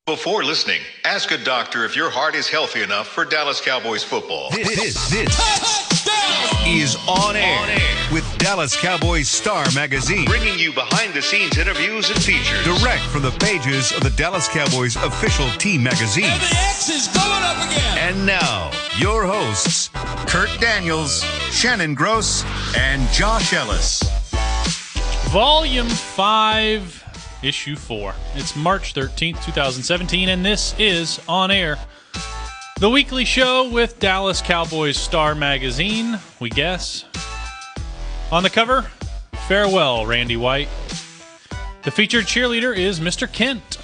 Before listening, ask a doctor if your heart is healthy enough for Dallas Cowboys football. This is On Air with Dallas Cowboys Star Magazine. Bringing you behind-the-scenes interviews and features. Direct from the pages of the Dallas Cowboys official team magazine. And the X is going up again. And now, your hosts, Kurt Daniels, Shannon Gross, and Josh Ellis. Volume 5. Issue 4. It's March 13th, 2017, and this is On Air, the weekly show with Dallas Cowboys Star Magazine, we guess. On the cover, farewell, Randy White. The featured cheerleader is Mr. Kent.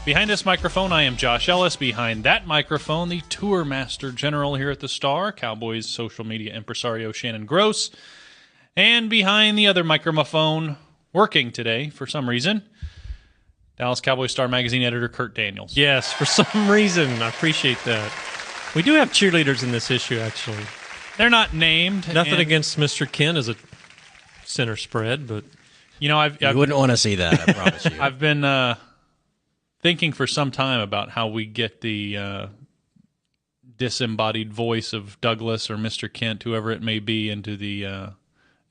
Behind this microphone, I am Josh Ellis. Behind that microphone, the tour master general here at the Star, Cowboys social media impresario Shannon Gross. And behind the other microphone, working today for some reason, Dallas Cowboys Star Magazine editor Kurt Daniels. Yes, for some reason. I appreciate that. We do have cheerleaders in this issue, actually. They're not named. Nothing against Mr. Ken as a center spread, but... You wouldn't want to see that, I promise you. I've been thinking for some time about how we get the disembodied voice of Douglas or Mr. Kent, whoever it may be, into the...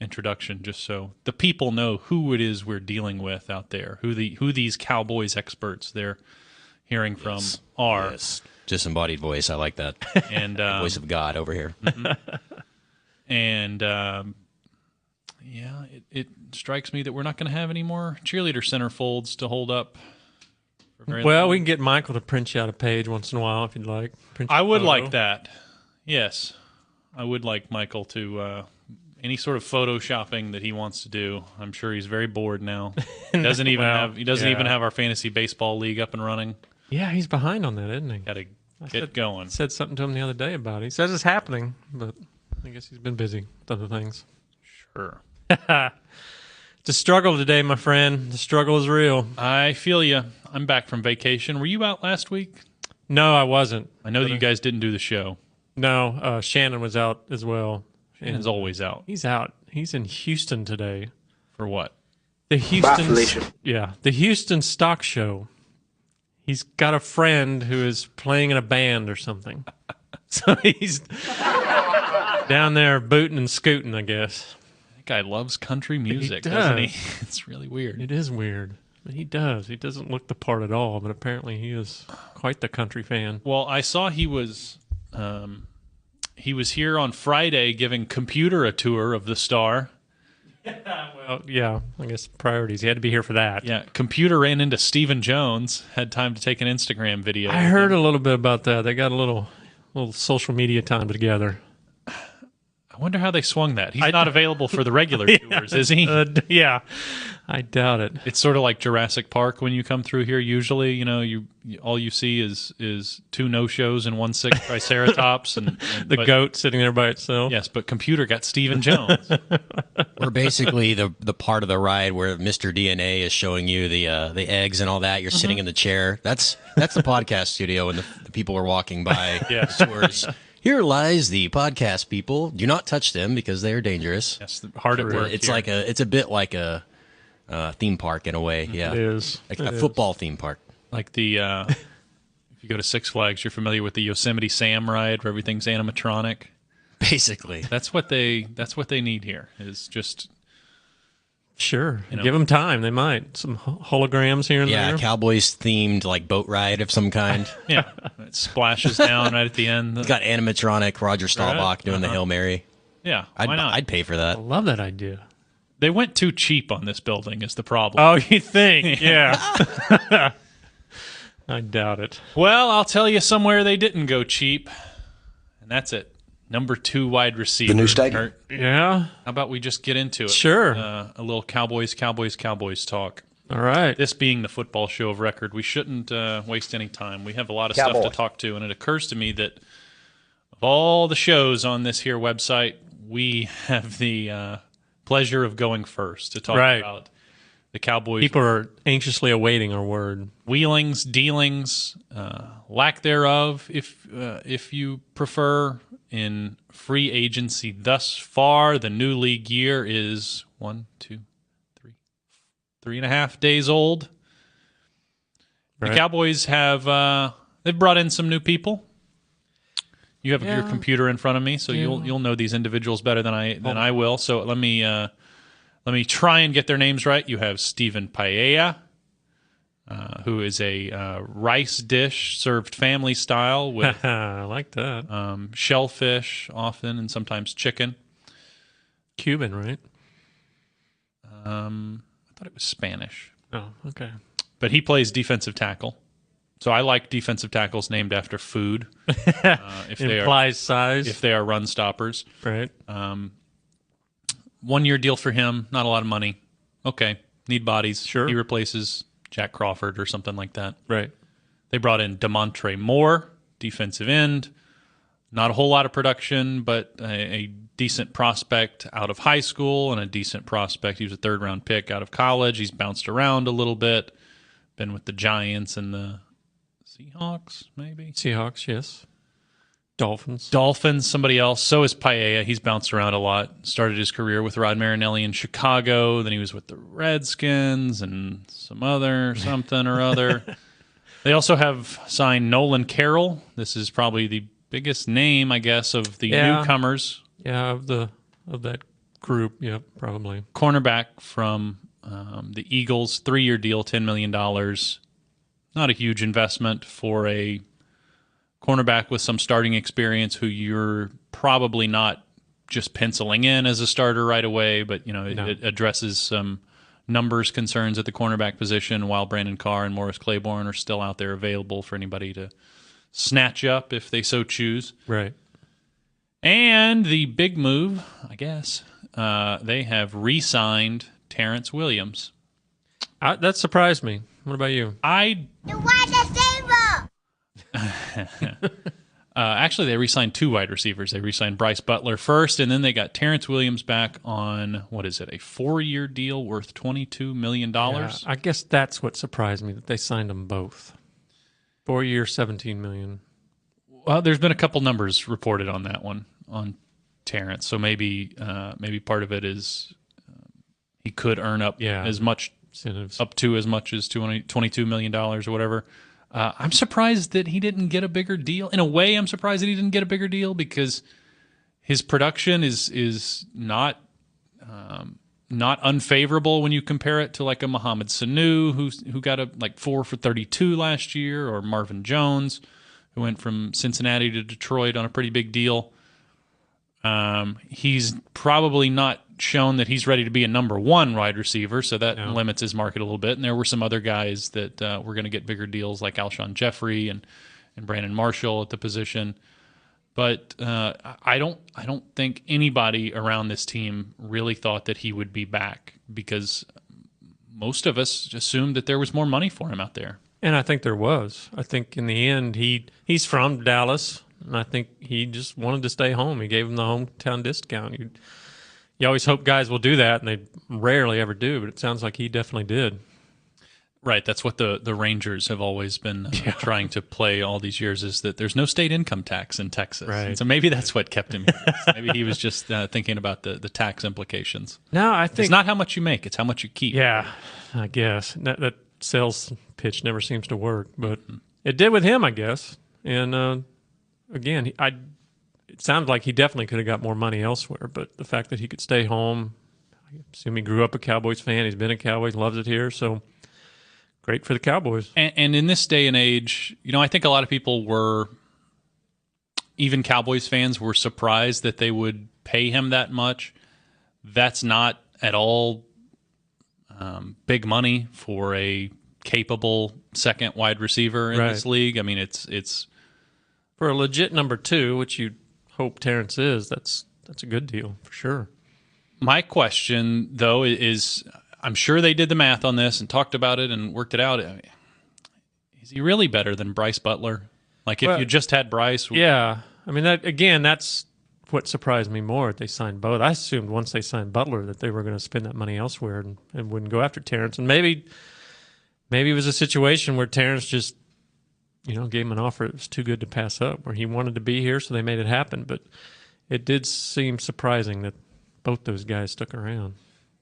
introduction, just so the people know who it is we're dealing with out there, who these Cowboys experts they're hearing from are. Yes. Disembodied voice, I like that. And voice of God over here. Mm-hmm. And it strikes me that we're not going to have any more cheerleader centerfolds to hold up. Well, we can get Michael to print you out a page once in a while if you'd like. I would like that. Yes, I would like Michael to. Any sort of photoshopping that he wants to do. I'm sure he's very bored now. He doesn't even have our fantasy baseball league up and running. Yeah, he's behind on that, isn't he? Got to get going. I said something to him the other day about it. He says it's happening, but I guess he's been busy with other things. Sure. It's a struggle today, my friend. The struggle is real. I feel you. I'm back from vacation. Were you out last week? No, I wasn't. I know that you guys didn't do the show. No, Shannon was out as well. Shannon's always out. He's out. He's in Houston today. For what? The Houston Stock Show. He's got a friend who is playing in a band or something. So he's down there booting and scooting, I guess. That guy loves country music, does. doesn't he? It's really weird. It is weird. But he does. He doesn't look the part at all, but apparently he is quite the country fan. Well, I saw he was... He was here on Friday giving Computer a tour of the Star. Well, yeah, I guess priorities. He had to be here for that. Yeah, Computer ran into Stephen Jones, had time to take an Instagram video. I heard a little bit about that. They got a little social media time together. I wonder how they swung that. He's not available for the regular tours, is he? Yeah, I doubt it. It's sort of like Jurassic Park when you come through here. Usually, you all you see is 2 no-shows and 1 sick Triceratops and the goat sitting there by itself. Yes, but Computer got Stephen Jones. We're basically the part of the ride where Mr. DNA is showing you the eggs and all that. You're sitting in the chair. That's the podcast studio, and the people are walking by. Yeah. Tours. Here lies the podcast people. Do not touch them because they are dangerous. Yes, hard at work. It's here. it's a bit like a theme park in a way. Yeah, It is. like a football theme park. Like the if you go to Six Flags, you're familiar with the Yosemite Sam ride where everything's animatronic. Basically, That's what they need here. Is just Sure. Give them time. They might. Some holograms here and there. Yeah, Cowboys themed like boat ride of some kind. yeah, it splashes down right at the end. Got animatronic Roger Staubach doing the Hail Mary. Yeah, why not? I'd pay for that. I love that idea. They went too cheap on this building is the problem. Oh, you think? Yeah. I doubt it. Well, I'll tell you somewhere they didn't go cheap, and that's it. Number 2 wide receiver. The new stadium. Yeah. How about we just get into it? Sure. A little Cowboys talk. All right. This being the football show of record, we shouldn't waste any time. We have a lot of stuff to talk to, and it occurs to me that of all the shows on this here website, we have the pleasure of going first to talk about the Cowboys. People are anxiously awaiting our word. Wheelings, dealings, lack thereof, if you prefer, in free agency thus far. The new league year is 3.5 days old. The Cowboys have they've brought in some new people. You have your computer in front of me, so you'll know these individuals better than I will. So let me try and get their names right. You have Stephen Paella, who is a rice dish served family style with I like that. Shellfish often and sometimes chicken. Cuban, right? I thought it was Spanish. Oh, okay. But he plays defensive tackle. So I like defensive tackles named after food. If they Implies size. If they are run stoppers. Right. 1 year deal for him, not a lot of money. Okay, need bodies. Sure. He replaces Jack Crawford or something like that. Right. They brought in DeMontre Moore, defensive end. Not a whole lot of production, but a decent prospect out of high school and a decent prospect. He was a third-round pick out of college. He's bounced around a little bit. Been with the Giants and the Seahawks, maybe? Seahawks, yes. Dolphins, somebody else. So is Paella. He's bounced around a lot. Started his career with Rod Marinelli in Chicago. Then he was with the Redskins and some other something or other. They also have signed Nolan Carroll. This is probably the biggest name, I guess, of the newcomers. Yeah, of that group. Yep, probably. Cornerback from the Eagles, 3-year deal, $10 million. Not a huge investment for a cornerback with some starting experience who you're probably not just penciling in as a starter right away, but it addresses some numbers concerns at the cornerback position while Brandon Carr and Morris Claiborne are still out there available for anybody to snatch up if they so choose. Right. And the big move, I guess, they have re-signed Terrence Williams. That surprised me. What about you? Actually, they re-signed 2 wide receivers. They re-signed Bryce Butler first, and then they got Terrence Williams back on, a 4-year deal worth $22 million? Yeah, I guess that's what surprised me, that they signed them both. 4 years, $17 million. Well, there's been a couple numbers reported on that one, on Terrence. So maybe part of it is he could earn up as much, incentives. up to as much as $22 million or whatever. I'm surprised that he didn't get a bigger deal. In a way, I'm surprised that he didn't get a bigger deal because his production is not unfavorable when you compare it to like a Mohamed Sanu who got 4 for 32 last year, or Marvin Jones who went from Cincinnati to Detroit on a pretty big deal. He's probably not shown that he's ready to be a number 1 wide receiver, so that limits his market a little bit. And there were some other guys that were going to get bigger deals, like Alshon Jeffrey and Brandon Marshall at the position. But I don't think anybody around this team really thought that he would be back, because most of us assumed that there was more money for him out there. And I think there was. I think in the end, he's from Dallas, and I think he just wanted to stay home. He gave him the hometown discount. You always hope guys will do that, and they rarely ever do, but it sounds like he definitely did. Right, that's what the Rangers have always been trying to play all these years, is that there's no state income tax in Texas. Right. And so maybe that's what kept him here. Maybe he was just thinking about the tax implications. No, I think it's not how much you make, it's how much you keep. Yeah, I guess. That sales pitch never seems to work, but it did with him, I guess. And again, it sounded like he definitely could have got more money elsewhere, but the fact that he could stay home, I assume he grew up a Cowboys fan. He's been a Cowboys, loves it here, so great for the Cowboys. And in this day and age, I think a lot of people were, even Cowboys fans, were surprised that they would pay him that much. That's not at all big money for a capable second wide receiver in this league. I mean, it's for a legit number 2, which you hope Terrence is. That's a good deal for sure. My question, though, is I'm sure they did the math on this and talked about it and worked it out. Is he really better than Bryce Butler? Like, if you just had Bryce? Yeah. I mean, that's what surprised me more. They signed both. I assumed once they signed Butler that they were going to spend that money elsewhere and wouldn't go after Terrence. And maybe it was a situation where Terrence just, gave him an offer that was too good to pass up, where he wanted to be here, so they made it happen. But it did seem surprising that both those guys stuck around.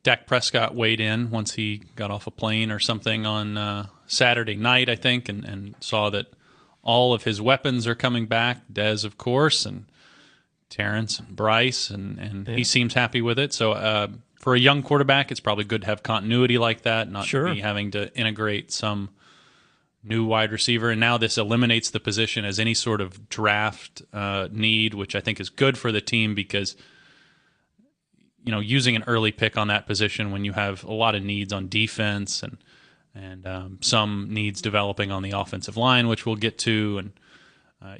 Dak Prescott weighed in once he got off a plane or something on Saturday night, I think, and saw that all of his weapons are coming back. Dez, of course, and Terrence and Bryce, and he seems happy with it. So for a young quarterback, it's probably good to have continuity like that, not be having to integrate some new wide receiver. And now this eliminates the position as any sort of draft need, which I think is good for the team because, using an early pick on that position when you have a lot of needs on defense and some needs developing on the offensive line, which we'll get to, and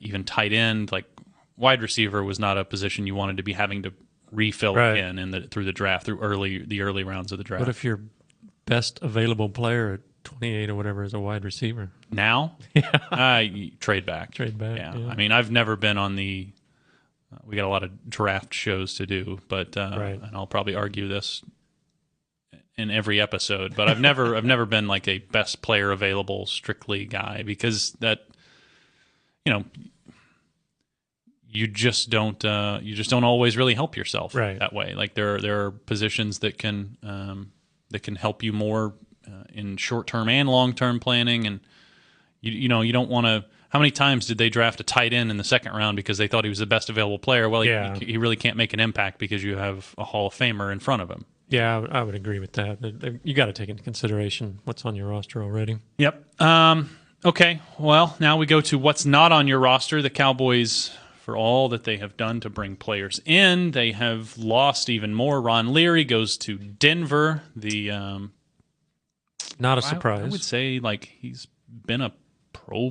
even tight end, like wide receiver was not a position you wanted to be having to refill again through the draft, through the early rounds of the draft. What if your best available player at 28 or whatever is a wide receiver? Now? Trade back. Yeah. I mean, I've never been on the we got a lot of draft shows to do, but and I'll probably argue this in every episode, but I've never been like a best player available strictly guy because that you just don't always really help yourself that way. Like there are positions that can help you more in short-term and long-term planning, and you don't want to. How many times did they draft a tight end in the second round because they thought he was the best available player? Well, he really can't make an impact because you have a Hall of Famer in front of him. Yeah, I would agree with that. You got to take into consideration what's on your roster already. Yep. Okay. Well, now we go to what's not on your roster. The Cowboys, for all that they have done to bring players in, they have lost even more. Ron Leary goes to Denver. Not a surprise. I would say he's been a Pro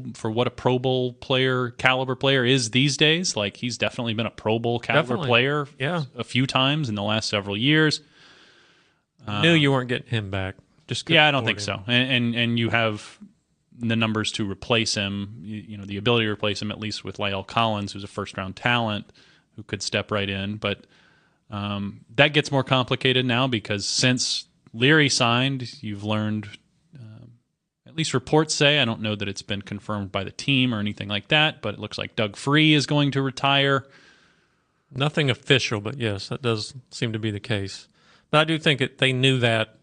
Bowl player, caliber player is these days. Like he's definitely been a Pro Bowl caliber player a few times in the last several years. Knew you weren't getting him back. I don't think so. And you have the numbers to replace him, the ability to replace him at least with La'el Collins, who's a first-round talent who could step right in. But that gets more complicated now because since Leary signed, you've learned, at least reports say, I don't know that it's been confirmed by the team or anything like that, but it looks like Doug Free is going to retire. Nothing official, but yes, that does seem to be the case. But I do think they knew that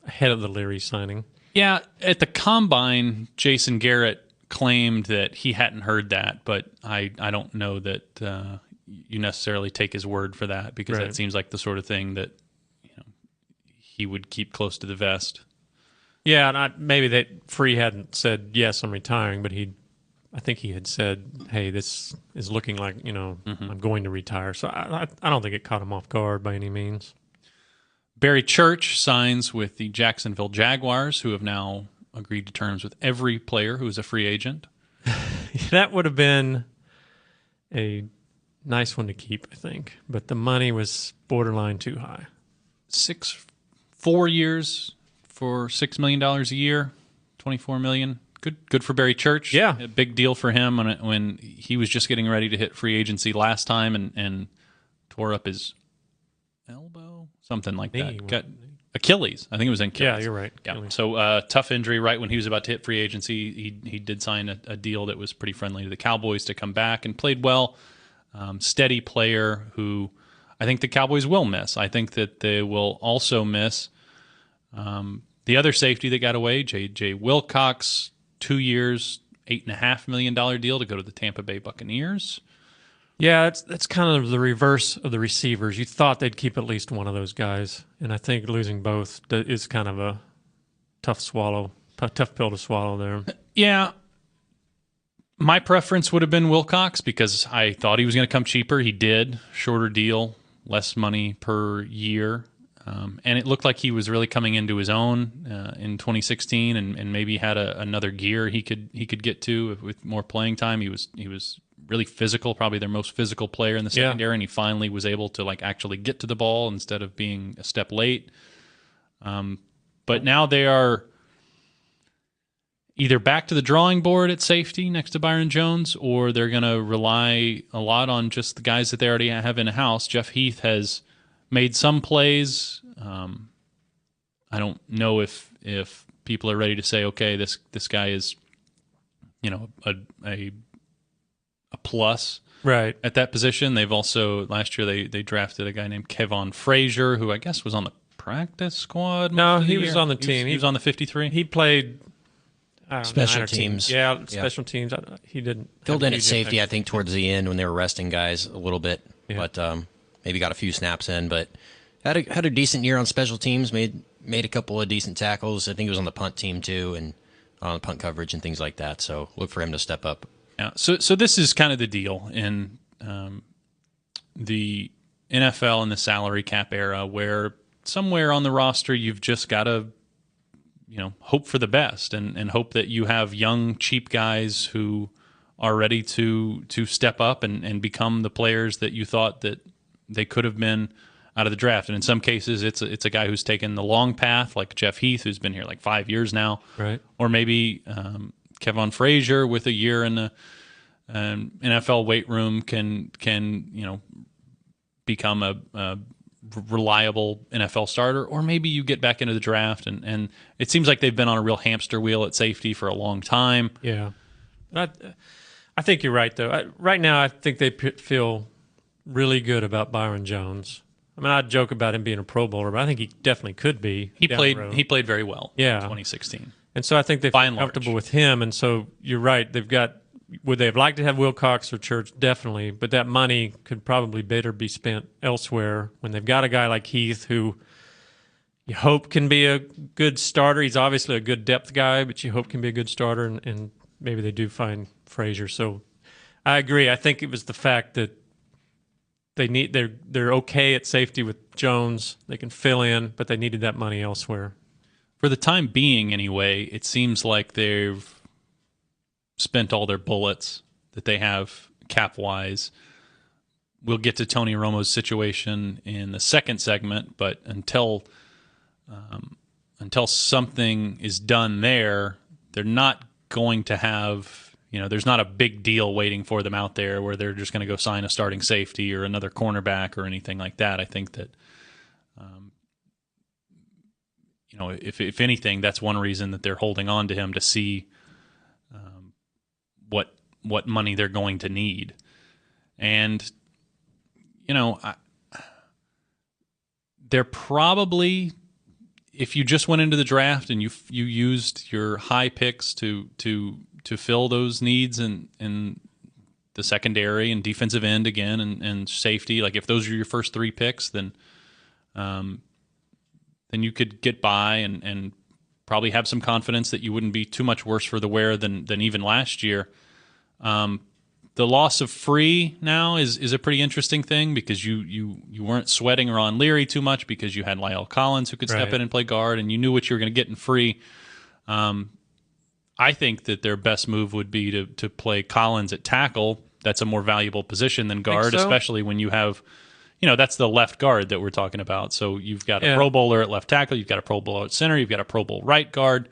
ahead of the Leary signing. Yeah, at the Combine, Jason Garrett claimed that he hadn't heard that, but I don't know that you necessarily take his word for that because that seems like the sort of thing that he would keep close to the vest. Yeah, and maybe that Free hadn't said, yes, I'm retiring, but I think he had said, hey, this is looking like, I'm going to retire. So I don't think it caught him off guard by any means. Barry Church signs with the Jacksonville Jaguars, who have now agreed to terms with every player who is a free agent. That would have been a nice one to keep, I think. But the money was borderline too high. 4 years for $6 million a year, $24 million. Good for Barry Church. Yeah. A big deal for him when he was just getting ready to hit free agency last time and tore up his elbow, something like that. Got Achilles. I think it was in Achilles. Yeah, you're right. Yeah. So tough injury right when he was about to hit free agency. He did sign a deal that was pretty friendly to the Cowboys to come back and played well. Steady player who I think the Cowboys will miss. I think that they will also miss the other safety that got away, J.J. Wilcox, 2 years, $8.5 million deal to go to the Tampa Bay Buccaneers. Yeah, that's kind of the reverse of the receivers. You thought they'd keep at least one of those guys, and I think losing both is kind of a tough pill to swallow there. Yeah. My preference would have been Wilcox because I thought he was going to come cheaper. He did. Shorter deal, less money per year. And it looked like he was really coming into his own in 2016 and maybe had another gear he could get to with more playing time. He was really physical, probably their most physical player in the secondary, and he finally was able to actually get to the ball instead of being a step late. But now they are either back to the drawing board at safety next to Byron Jones, or they're going to rely a lot on just the guys that they already have in-house. Jeff Heath has made some plays. I don't know if people are ready to say, okay, this guy is, a plus right at that position. They've also last year they drafted a guy named Kevon Frazier, who I guess was on the practice squad? No, most of the he was year? on the team. He was on the 53. He played Special 9 or 10. teams. Yeah, special teams. He didn't Filled have a in at huge safety, impact. I think, towards the end when they were resting guys a little bit, but maybe got a few snaps in. But had a decent year on special teams. Made a couple of decent tackles. I think he was on the punt team too, and on the punt coverage and things like that. So look for him to step up. Yeah. So this is kind of the deal in the NFL and the salary cap era, where somewhere on the roster you've just got to, hope for the best and hope that you have young, cheap guys who are ready to step up and become the players that you thought that they could have been out of the draft. And in some cases, it's a guy who's taken the long path, like Jeff Heath, who's been here like 5 years now, Right. Or maybe Kevon Frazier with a year in the NFL weight room can become a reliable NFL starter, or maybe you get back into the draft and it seems like they've been on a real hamster wheel at safety for a long time. Yeah. I think you're right, though. Right now, I think they feel really good about Byron Jones. I mean, I'd joke about him being a Pro Bowler, but I think he definitely could be. He down played the road. he played very well Yeah. in 2016. And so I think they By feel and large. comfortable with him. And so you're right. They've got, would they have liked to have Wilcox or Church? Definitely. But that money could probably better be spent elsewhere when they've got a guy like Heath who you hope can be a good starter. He's obviously a good depth guy, but you hope can be a good starter. And maybe they do find Frazier. So I agree. I think it was the fact that they're okay at safety with Jones. They can fill in, but they needed that money elsewhere. For the time being, anyway, it seems like they've spent all their bullets that they have cap-wise. We'll get to Tony Romo's situation in the second segment, but until something is done there, they're not going to have, there's not a big deal waiting for them out there where they're just going to go sign a starting safety or another cornerback or anything like that. I think that if anything, that's one reason that they're holding on to him, to see what money they're going to need. And, they're probably, if you just went into the draft and you used your high picks to fill those needs in the secondary and defensive end again and safety, like if those are your first 3 picks, then you could get by and probably have some confidence that you wouldn't be too much worse for the wear than even last year. The loss of Free now is a pretty interesting thing, because you weren't sweating Ron Leary too much because you had Lyle Collins who could step in and play guard, and you knew what you were going to get in Free. I think that their best move would be to play Collins at tackle. That's a more valuable position than guard, especially when you have, that's the left guard that we're talking about. So you've got a Pro Bowler at left tackle, you've got a Pro Bowler at center, you've got a Pro Bowl right guard.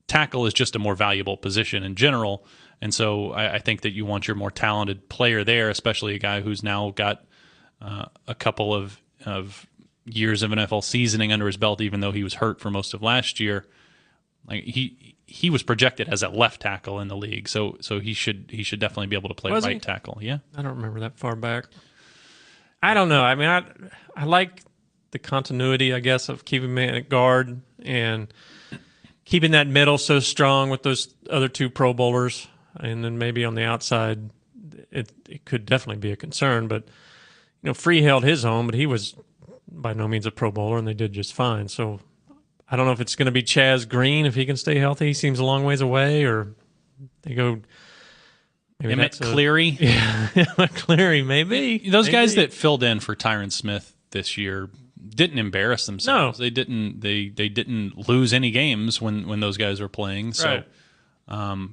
Tackle is just a more valuable position in general. And so I think that you want your more talented player there, especially a guy who's now got a couple of years of NFL seasoning under his belt, even though he was hurt for most of last year. Like he was projected as a left tackle in the league, so he should definitely be able to play right tackle. Yeah, I don't remember that far back. I don't know. I mean, I like the continuity, I guess, of keeping man at guard and keeping that middle so strong with those other 2 Pro Bowlers. And then maybe on the outside, it could definitely be a concern. But, Free held his own, but he was by no means a Pro Bowler, and they did just fine. So I don't know if it's going to be Chaz Green if he can stay healthy. He seems a long ways away, or they go maybe Emmett Cleary. Cleary, maybe. Those guys that filled in for Tyron Smith this year didn't embarrass themselves. No. They didn't lose any games when those guys were playing. So, right.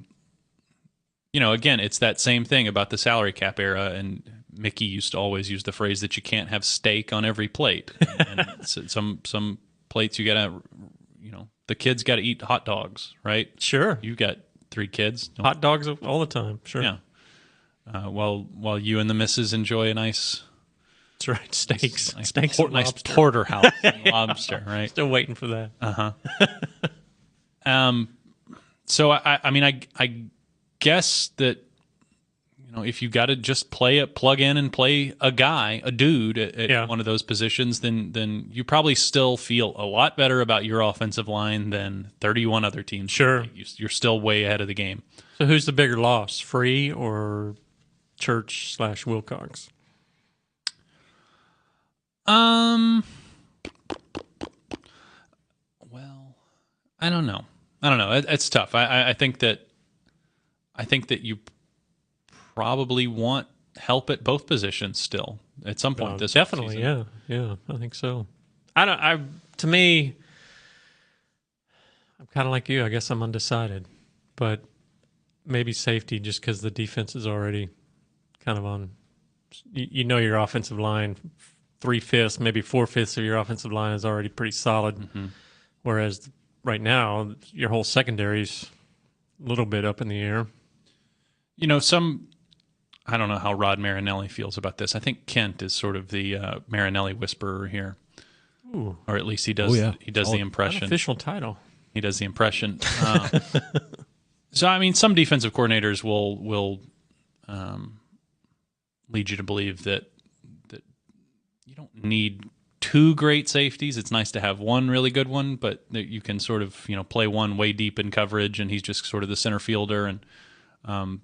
Again, it's that same thing about the salary cap era, and Mickey used to always use the phrase that you can't have steak on every plate. And some plates you got to, the kids got to eat hot dogs, right? Sure. You've got 3 kids. Hot dogs all the time. Sure. Yeah. While you and the missus enjoy a nice... That's right. Steaks. Nice, Steaks and nice lobster. porterhouse and lobster, right? Still waiting for that. So I guess that if you got to just plug in and play a dude at one of those positions, then you probably still feel a lot better about your offensive line than 31 other teams. Sure. You're still way ahead of the game. So who's the bigger loss, Free or Church/Wilcox? Well, I don't know. It's tough. I think that you probably want help at both positions still at some point this definitely season. Yeah, I think so. To me, I'm kind of like you. I guess I'm undecided, but maybe safety just because the defense is already kind of on. Your offensive line, 3/5, maybe 4/5 of your offensive line is already pretty solid, whereas right now your whole secondary's a little bit up in the air. I don't know how Rod Marinelli feels about this. I think Kent is sort of the Marinelli whisperer here. Ooh. Or at least he does. He does the impression. Official title. He does the impression. So I mean, some defensive coordinators will lead you to believe that you don't need two great safeties. It's nice to have one really good one, but that you can sort of play one way deep in coverage, and he's just sort of the center fielder. And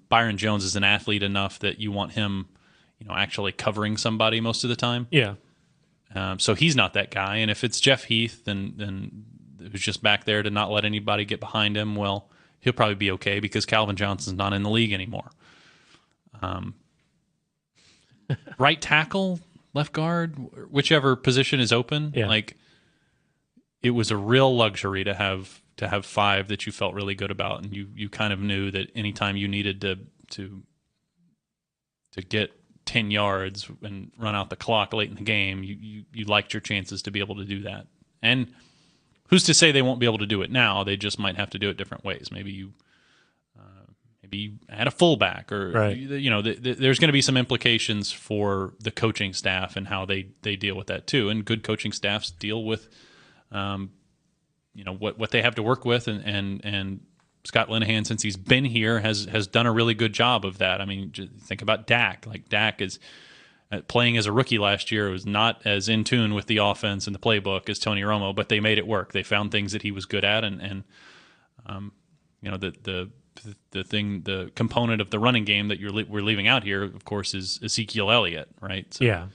Byron Jones is an athlete enough that you want him, actually covering somebody most of the time. Yeah. So he's not that guy. And if it's Jeff Heath, then who's just back there to not let anybody get behind him, well, he'll probably be okay because Calvin Johnson's not in the league anymore. Right tackle, left guard, whichever position is open. Yeah. Like, it was a real luxury to have five that you felt really good about, and you kind of knew that anytime you needed to get 10 yards and run out the clock late in the game, you liked your chances to be able to do that. And who's to say they won't be able to do it now? They just might have to do it different ways. Maybe you add a fullback, or right. There's going to be some implications for the coaching staff and how they deal with that too. And good coaching staffs deal with what they have to work with, and Scott Linehan, since he's been here, has done a really good job of that. I mean, just think about Dak. Like, Dak is playing as a rookie last year, was not as in tune with the offense and the playbook as Tony Romo, but they made it work. They found things that he was good at, and the component of the running game that we're leaving out here, of course, is Ezekiel Elliott, right? So yeah.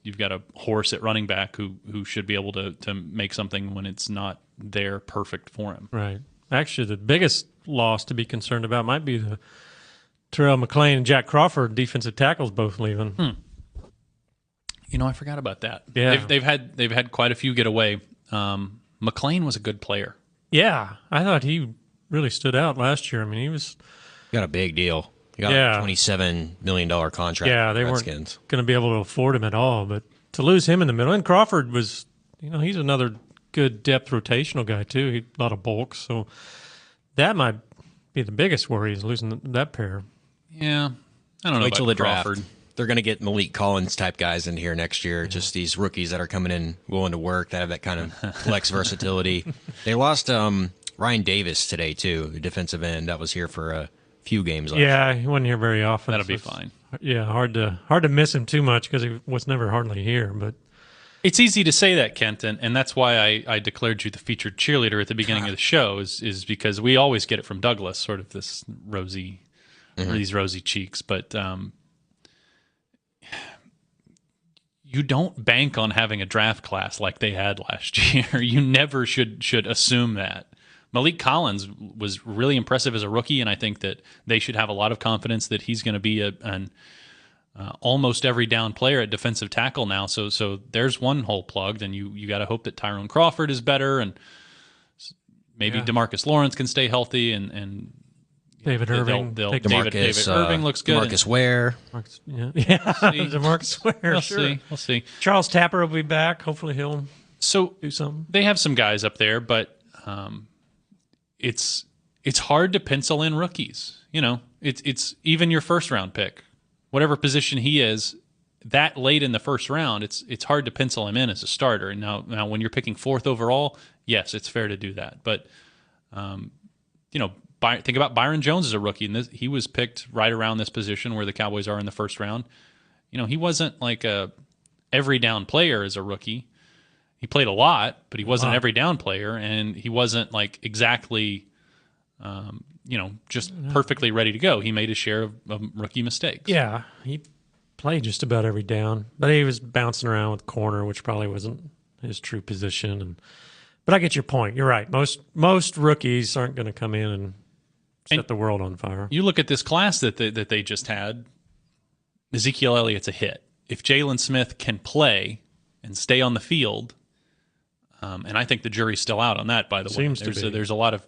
You've got a horse at running back who should be able to make something when it's not there perfect for him. Right. Actually, the biggest loss to be concerned about might be the Terrell McClain and Jack Crawford defensive tackles both leaving. I forgot about that. Yeah. They've had quite a few get away. McClain was a good player. Yeah, I thought he really stood out last year. I mean, he got a big deal. He got a $27 million contract. Yeah, they weren't going to be able to afford him at all. But to lose him in the middle, and Crawford was, he's another good depth rotational guy too. He a lot of bulk, so that might be the biggest worry, is losing that pair. Yeah, I don't know. Wait till the Crawford. Draft. They're going to get Malik Collins type guys in here next year. Just these rookies that are coming in willing to work, that have that kind of flex versatility. They lost Ryan Davis today too, the defensive end that was here for a few games. Yeah, he wasn't here very often. That'll be fine. Yeah, hard to miss him too much because he was never hardly here. But it's easy to say that, Kent, and that's why I declared you the featured cheerleader at the beginning of the show, is because we always get it from Douglas, sort of this rosy, these rosy cheeks. But you don't bank on having a draft class like they had last year. You never should assume that. Malik Collins was really impressive as a rookie, and I think that they should have a lot of confidence that he's going to be an almost every down player at defensive tackle now. So there's one hole plugged, and you got to hope that Tyrone Crawford is better, and maybe DeMarcus Lawrence can stay healthy, and David Irving. David Irving looks good. Demarcus Ware. Demarcus Ware. We'll see. Charles Tapper will be back. Hopefully he'll do something. They have some guys up there, but it's hard to pencil in rookies. It's even your first round pick, whatever position he is, that late in the first round, it's hard to pencil him in as a starter. And now when you're picking fourth overall, yes, it's fair to do that. But think about Byron Jones as a rookie, and he was picked right around this position where the Cowboys are in the first round. He wasn't like a every down player as a rookie. He played a lot, but he wasn't an every down player, and he wasn't like exactly, just perfectly ready to go. He made his share of rookie mistakes. Yeah, he played just about every down, but he was bouncing around with corner, which probably wasn't his true position. But I get your point. You're right. Most rookies aren't going to come in and set the world on fire. You look at this class that they just had. Ezekiel Elliott's a hit. If Jalen Smith can play and stay on the field, and I think the jury's still out on that. By the way, there's a lot of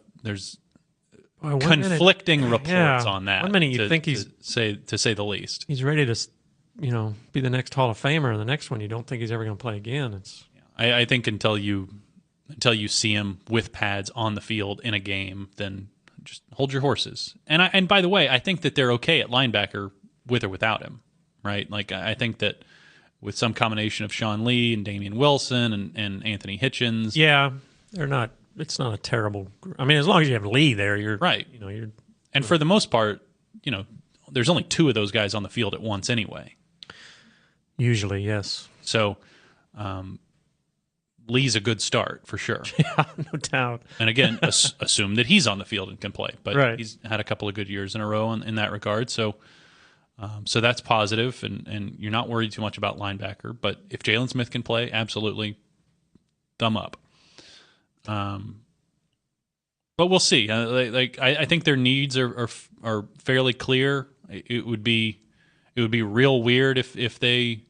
conflicting reports on that. 1 minute you think to say the least. He's ready to, be the next Hall of Famer, and the next one you don't think he's ever going to play again. I think until you see him with pads on the field in a game, then just hold your horses. And by the way, I think that they're okay at linebacker with or without him, right? Like I think that with some combination of Sean Lee and Damian Wilson and Anthony Hitchens. Yeah, they're not. It's not a terrible. I mean, as long as you have Lee there, you're right. And for the most part, there's only 2 of those guys on the field at once anyway. Usually, yes. So, Lee's a good start for sure. Yeah, no doubt. And again, assume that he's on the field and can play. But he's had a couple of good years in a row in that regard. So that's positive, and you're not worried too much about linebacker. But if Jalen Smith can play, absolutely, thumb up. But we'll see. I think their needs are fairly clear. It would be real weird if they,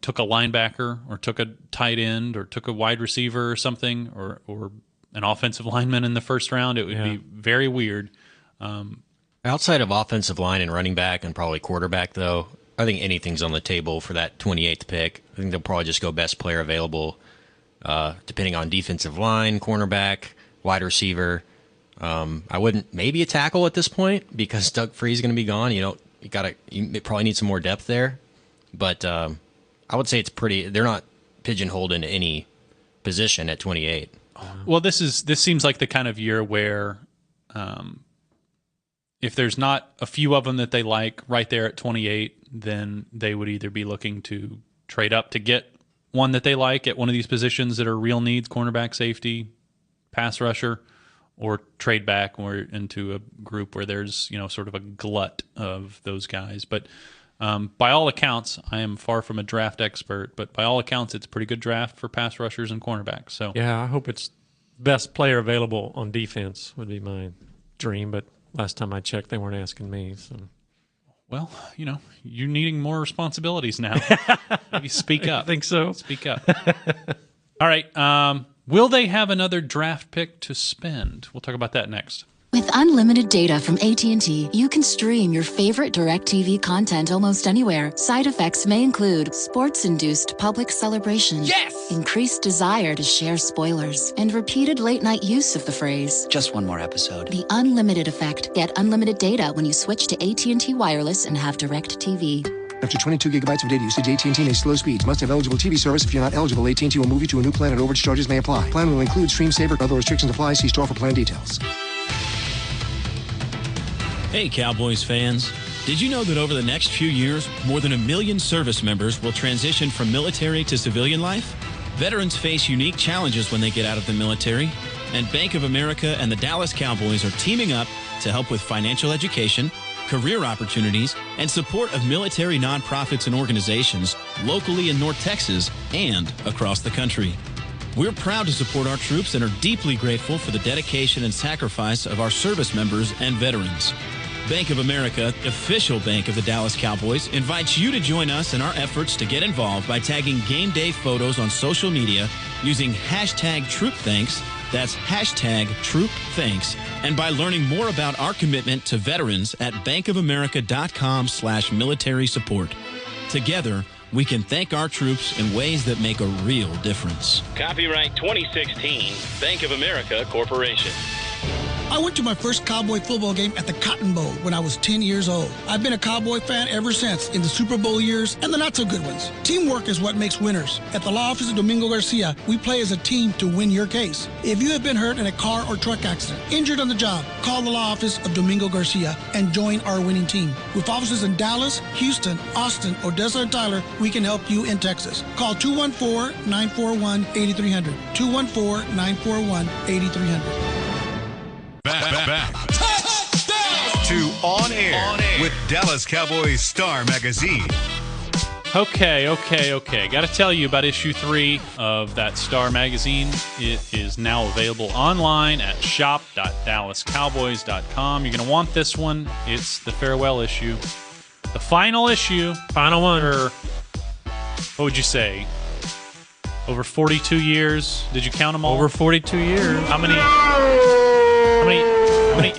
took a linebacker or took a tight end or took a wide receiver or something or an offensive lineman in the first round. It would be very weird. Outside of offensive line and running back and probably quarterback, though, I think anything's on the table for that 28th pick. I think they'll probably just go best player available, depending on defensive line, cornerback, wide receiver. I wouldn't maybe a tackle at this point because Doug Free's going to be gone. You probably need some more depth there, but I would say they're not pigeonholed into any position at 28. Well, this seems like the kind of year where if there's not a few of them that they like right there at 28, then they would either be looking to trade up to get one that they like at one of these positions that are real needs, cornerback, safety, pass rusher, or trade back or into a group where there's, sort of a glut of those guys. But by all accounts, I am far from a draft expert, but by all accounts, it's a pretty good draft for pass rushers and cornerbacks. So yeah, I hope it's best player available on defense would be my dream, but last time I checked, they weren't asking me. So. Well, you're needing more responsibilities now. Maybe speak up. I think so. Speak up. All right. Will they have another draft pick to spend? We'll talk about that next. With unlimited data from AT&T, you can stream your favorite DirecTV content almost anywhere. Side effects may include sports-induced public celebration, increased desire to share spoilers, and repeated late-night use of the phrase, just one more episode. The unlimited effect. Get unlimited data when you switch to AT&T Wireless and have DirecTV. After 22 gigabytes of data usage, AT&T may slow speeds. Must have eligible TV service. If you're not eligible, AT&T will move you to a new plan and overage charges may apply. Plan will include Stream Saver. Other restrictions apply. See store for plan details. Hey, Cowboys fans. Did you know that over the next few years, more than 1 million service members will transition from military to civilian life? Veterans face unique challenges when they get out of the military, and Bank of America and the Dallas Cowboys are teaming up to help with financial education, career opportunities, and support of military nonprofits and organizations locally in North Texas and across the country. We're proud to support our troops and are deeply grateful for the dedication and sacrifice of our service members and veterans. Bank of America, official bank of the Dallas Cowboys, invites you to join us in our efforts to get involved by tagging game day photos on social media using hashtag TroopThanks, that's hashtag TroopThanks, and by learning more about our commitment to veterans at bankofamerica.com/military support. Together, we can thank our troops in ways that make a real difference. Copyright 2016, Bank of America Corporation. I went to my first Cowboy football game at the Cotton Bowl when I was 10 years old. I've been a Cowboy fan ever since, in the Super Bowl years and the not-so-good ones. Teamwork is what makes winners. At the law office of Domingo Garcia, we play as a team to win your case. If you have been hurt in a car or truck accident, injured on the job, call the law office of Domingo Garcia and join our winning team. With offices in Dallas, Houston, Austin, Odessa, and Tyler, we can help you in Texas. Call 214-941-8300. 214-941-8300. Back to On Air with Dallas Cowboys Star Magazine. Okay. Got to tell you about issue 3 of that Star Magazine. It is now available online at shop.dallascowboys.com. You're going to want this one. It's the farewell issue. The final issue. Final one. What would you say? Over 42 years. Did you count them all? Over 42 years. How many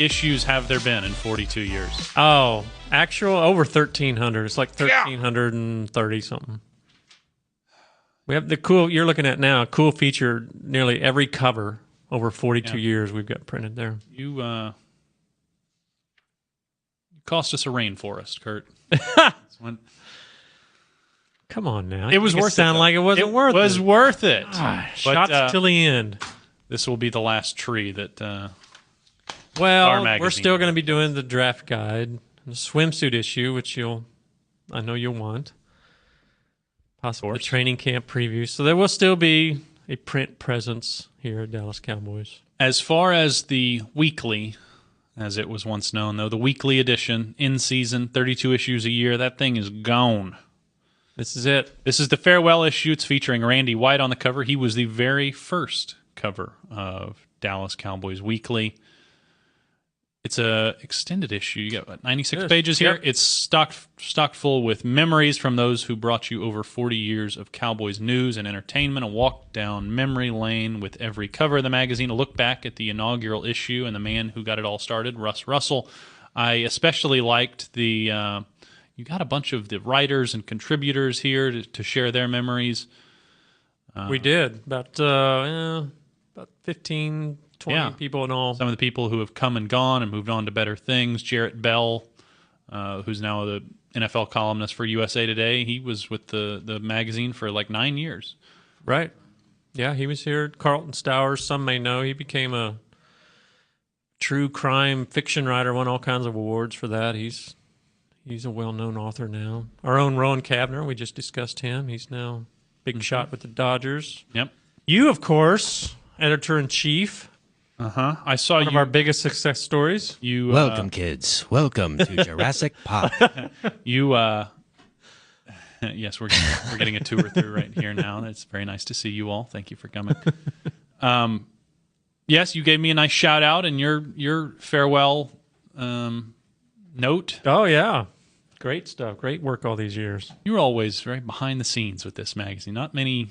issues have there been in 42 years? Oh, actual over 1,300. It's like 1,330 something. We have the cool, you're looking at now, cool feature, nearly every cover over 42 years we've got printed there. You cost us a rainforest, Kurt. Come on now. It was worth it. Sound like it wasn't worth it. It was worth it. Shots till the end. This will be the last tree that well, we're still going to be doing the draft guide, the swimsuit issue, which I know you'll want. Possibly the training camp preview. So there will still be a print presence here at Dallas Cowboys. As far as the weekly, as it was once known, though, the weekly edition, in season, 32 issues a year, that thing is gone. This is it. This is the farewell issue. It's featuring Randy White on the cover. He was the very first cover of Dallas Cowboys Weekly. It's a extended issue. You got 96 pages here. Yep. It's stocked full with memories from those who brought you over 40 years of Cowboys news and entertainment. A walk down memory lane with every cover of the magazine. A look back at the inaugural issue and the man who got it all started, Russ Russell. I especially liked the... you got a bunch of the writers and contributors here to share their memories. We did. About 15, 20 people in all. Some of the people who have come and gone and moved on to better things. Jarrett Bell, who's now the NFL columnist for USA Today. He was with the magazine for like 9 years. Right. Yeah, he was here. Carlton Stowers, some may know. He became a true crime fiction writer, won all kinds of awards for that. He's a well-known author now. Our own Rowan Cavner, we just discussed him. He's now big shot with the Dodgers. Yep. You, of course, editor-in-chief. I saw one of our biggest success stories. You welcome, kids. Welcome to Jurassic Park. Yes, we're getting a tour through right here now. It's very nice to see you all. Thank you for coming. Yes, you gave me a nice shout out in your farewell note. Oh yeah, great stuff. Great work all these years. You were always right behind the scenes with this magazine. Not many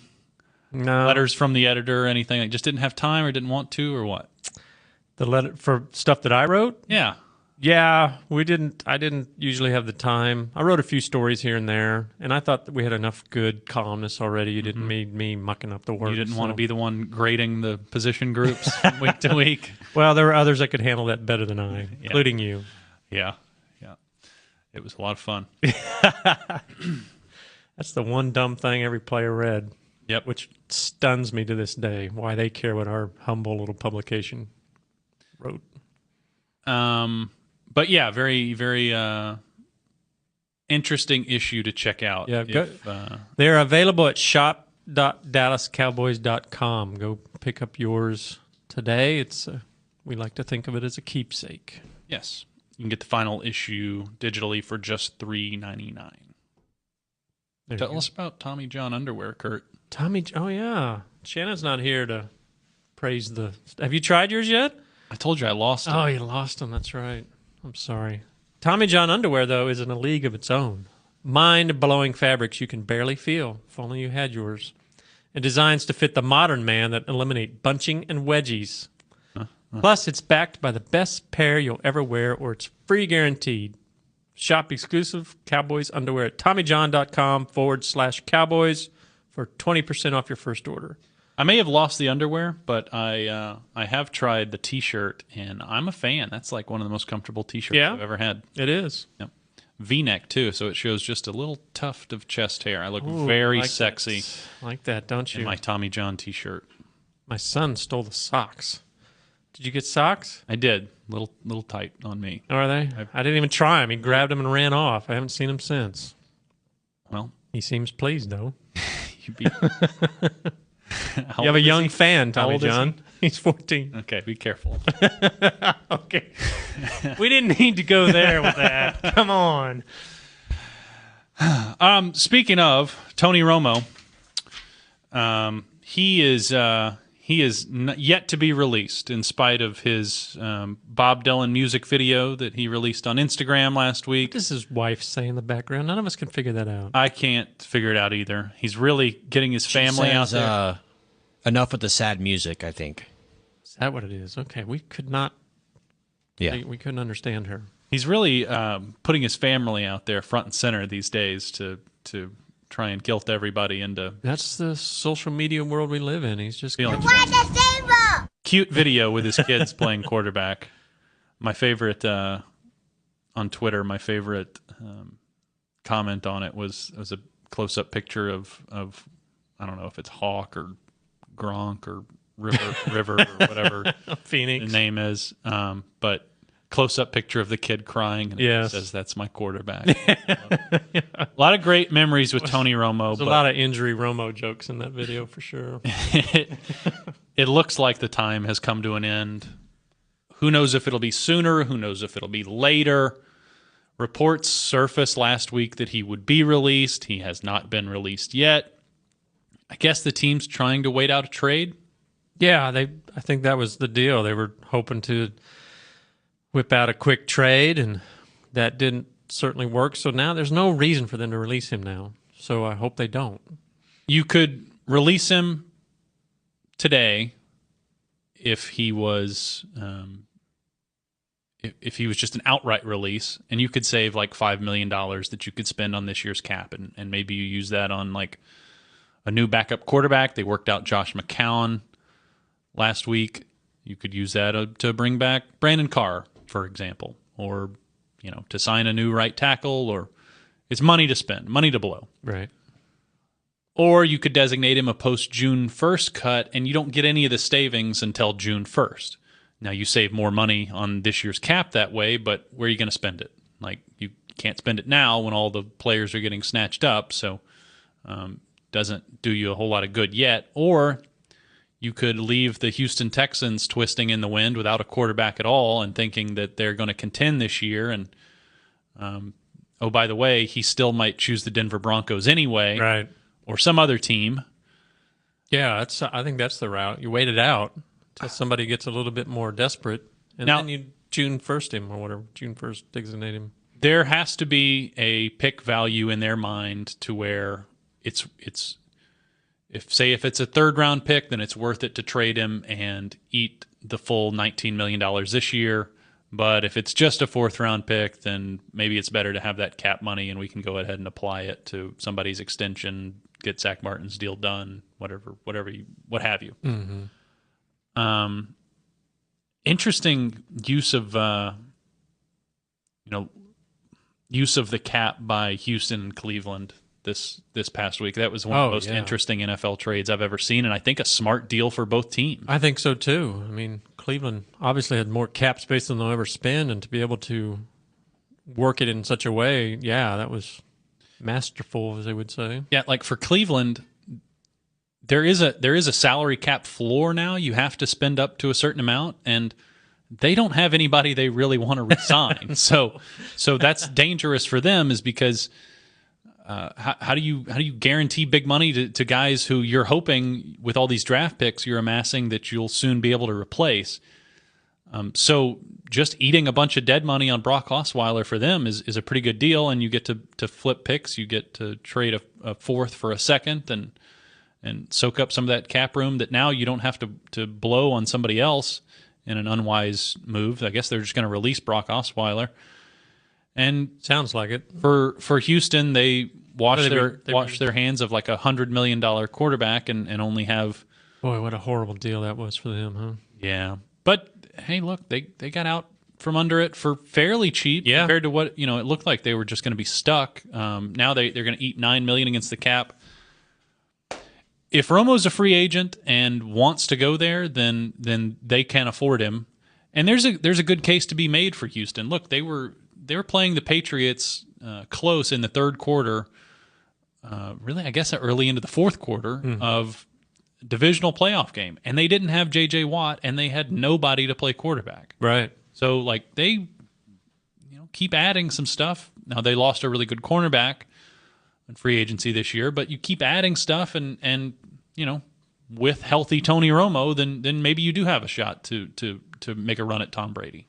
letters from the editor or anything. Like, just didn't have time or didn't want to or what? The letter for stuff that I wrote? Yeah. We didn't. I didn't usually have the time. I wrote a few stories here and there, and I thought that we had enough good columnists already. You didn't need me mucking up the work. You didn't want to be the one grading the position groups week to week. Well, there were others that could handle that better than I, including you. Yeah. It was a lot of fun. That's the one dumb thing every player read. Yep. Which stuns me to this day, why they care what our humble little publication wrote. But yeah, very, very interesting issue to check out. Yeah, they're available at shop.dallascowboys.com. Go pick up yours today. It's we like to think of it as a keepsake. Yes. You can get the final issue digitally for just $3.99. Tell us about Tommy John underwear, Kurt. Oh yeah, Shannon's not here to praise the. Have you tried yours yet? I told you I lost them. Oh, you lost them. That's right. I'm sorry. Tommy John underwear though is in a league of its own. Mind-blowing fabrics you can barely feel. If only you had yours. And designs to fit the modern man that eliminate bunching and wedgies. Plus, it's backed by the best pair you'll ever wear, or it's free guaranteed. Shop exclusive Cowboys underwear at TommyJohn.com/Cowboys for 20% off your first order. I may have lost the underwear, but I have tried the T-shirt, and I'm a fan. That's like one of the most comfortable T-shirts I've ever had. It is. Yep. V-neck, too, so it shows just a little tuft of chest hair. I look very sexy. Like that, don't you? In my Tommy John T-shirt. My son stole the socks. Did you get socks? I did. Little tight on me. Oh, are they? I didn't even try them. He grabbed them and ran off. I haven't seen him since. Well, he seems pleased, though. You have a young fan, Tommy John. He's 14. Okay, be careful. Okay. We didn't need to go there with that. Come on. Speaking of Tony Romo, he is yet to be released in spite of his Bob Dylan music video that he released on Instagram last week. What does his wife say in the background? None of us can figure that out. I can't figure it out either. He's really getting his family out there. Enough with the sad music, I think. Is that what it is? Okay, we could not. Yeah, we couldn't understand her. He's really putting his family out there front and center these days to try and guilt everybody into. That's the social media world we live in. He's just feeling cute video with his kids playing quarterback. My favorite on Twitter. My favorite comment on it was a close up picture of I don't know if it's Hawk or Gronk or River or whatever Phoenix the name is, but close-up picture of the kid crying, and it says, "That's my quarterback." A lot of great memories with Tony Romo. There's a lot of injury Romo jokes in that video for sure. It looks like the time has come to an end. Who knows if it'll be sooner? Who knows if it'll be later? Reports surfaced last week that he would be released. He has not been released yet. I guess the team's trying to wait out a trade. Yeah, I think that was the deal. They were hoping to whip out a quick trade, and that didn't certainly work. So now there's no reason for them to release him now. So I hope they don't. You could release him today if he was if he was just an outright release, and you could save like $5 million that you could spend on this year's cap, and maybe you use that on like a new backup quarterback. They worked out Josh McCown last week. You could use that to bring back Brandon Carr, for example, or to sign a new right tackle. Or it's money to spend, money to blow. Right. Or you could designate him a post-June 1st cut, and you don't get any of the savings until June 1st. Now, you save more money on this year's cap that way, but where are you going to spend it? Like, you can't spend it now when all the players are getting snatched up, so doesn't do you a whole lot of good yet. Or you could leave the Houston Texans twisting in the wind without a quarterback at all and thinking that they're going to contend this year. And, oh, by the way, he still might choose the Denver Broncos anyway. Right. Or some other team. Yeah, I think that's the route. You wait it out until somebody gets a little bit more desperate, and then you June 1st him or whatever, June 1st designate him. There has to be a pick value in their mind to where it's if it's a third-round pick, then it's worth it to trade him and eat the full $19 million this year. But if it's just a fourth-round pick, then maybe it's better to have that cap money and we can go ahead and apply it to somebody's extension, get Zach Martin's deal done, what have you. Mm-hmm. Interesting use of the cap by Houston and Cleveland this past week. That was one of the most interesting NFL trades I've ever seen, and I think a smart deal for both teams. I think so too. I mean, Cleveland obviously had more cap space than they'll ever spend, and to be able to work it in such a way, that was masterful, as they would say. Yeah, like for Cleveland, there is a salary cap floor now. You have to spend up to a certain amount, and they don't have anybody they really want to resign. so that's dangerous for them, is because how do you guarantee big money to guys who you're hoping with all these draft picks you're amassing that you'll soon be able to replace? So just eating a bunch of dead money on Brock Osweiler for them is a pretty good deal, and you get to flip picks. You get to trade a fourth for a second and soak up some of that cap room that now you don't have to blow on somebody else in an unwise move. I guess they're just going to release Brock Osweiler. And sounds like it. For Houston, they wash their hands of like $100 million quarterback and only have Boy, what a horrible deal that was for them, huh? Yeah. But, hey, look, they got out from under it for fairly cheap compared to what, it looked like they were just going to be stuck. Now they're going to eat $9 million against the cap. If Romo's a free agent and wants to go there, then they can afford him. And there's a good case to be made for Houston. Look, they were playing the Patriots close in the third quarter, really, I guess early into the fourth quarter of divisional playoff game, and they didn't have J.J. Watt, and they had nobody to play quarterback. Right. So, they keep adding some stuff. Now, they lost a really good cornerback in free agency this year, but you keep adding stuff, and with healthy Tony Romo, then maybe you do have a shot to make a run at Tom Brady.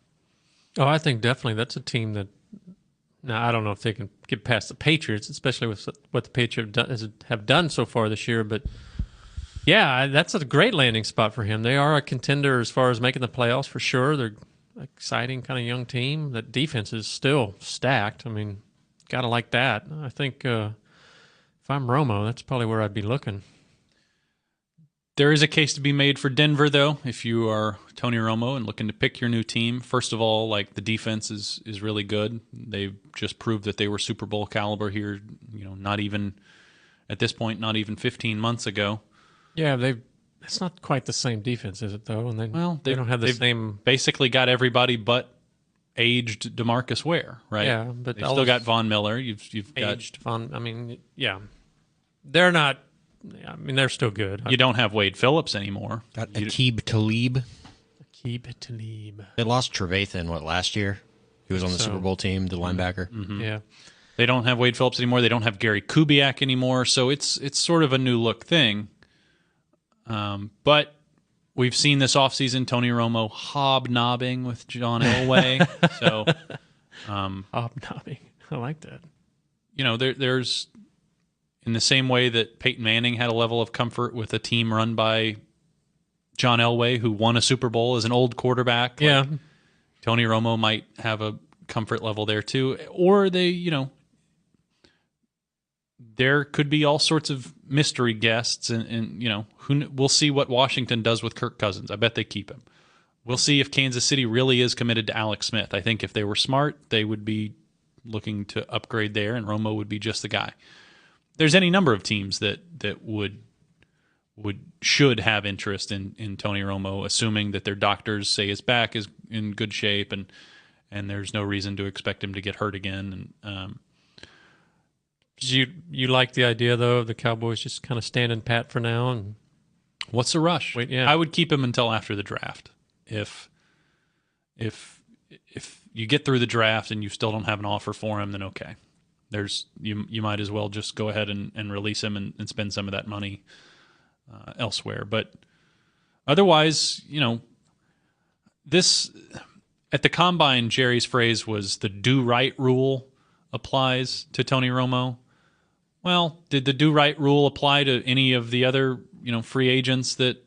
Oh, I think definitely that's a team that. Now, I don't know if they can get past the Patriots, especially with what the Patriots have done so far this year. But, yeah, that's a great landing spot for him. They are a contender as far as making the playoffs for sure. They're an exciting kind of young team. That defense is still stacked. I mean, got to like that. I think if I'm Romo, that's probably where I'd be looking. There is a case to be made for Denver, though, if you are Tony Romo and looking to pick your new team. First of all, the defense is really good. They've just proved that they were Super Bowl caliber here, not even, at this point, not even 15 months ago. Yeah, it's not quite the same defense, is it, though? And they don't have the same... basically got everybody but aged DeMarcus Ware, right? Yeah, but they've still got Von Miller. You've aged Von... I mean, yeah. They're not... I mean, they're still good. You don't have Wade Phillips anymore. Got Aqib Talib. They lost Trevathan, last year? He was on the Super Bowl team, the linebacker. Mm-hmm. Yeah. They don't have Wade Phillips anymore. They don't have Gary Kubiak anymore. So it's sort of a new look thing. But we've seen this offseason Tony Romo hobnobbing with John Elway. Hobnobbing. I like that. There's... In the same way that Peyton Manning had a level of comfort with a team run by John Elway, who won a Super Bowl as an old quarterback. Tony Romo might have a comfort level there too. Or there could be all sorts of mystery guests, and we'll see what Washington does with Kirk Cousins. I bet they keep him. We'll see if Kansas City really is committed to Alex Smith. I think if they were smart, they would be looking to upgrade there, and Romo would be just the guy. There's any number of teams that should have interest in Tony Romo, assuming that their doctors say his back is in good shape and there's no reason to expect him to get hurt again. And you like the idea though of the Cowboys just kind of standing pat for now? And what's the rush? Wait, yeah. I would keep him until after the draft. If you get through the draft and you still don't have an offer for him, then okay. You might as well just go ahead and release him and spend some of that money elsewhere. But otherwise, this at the Combine, Jerry's phrase was the do right rule applies to Tony Romo. Well, did the do right rule apply to any of the other free agents that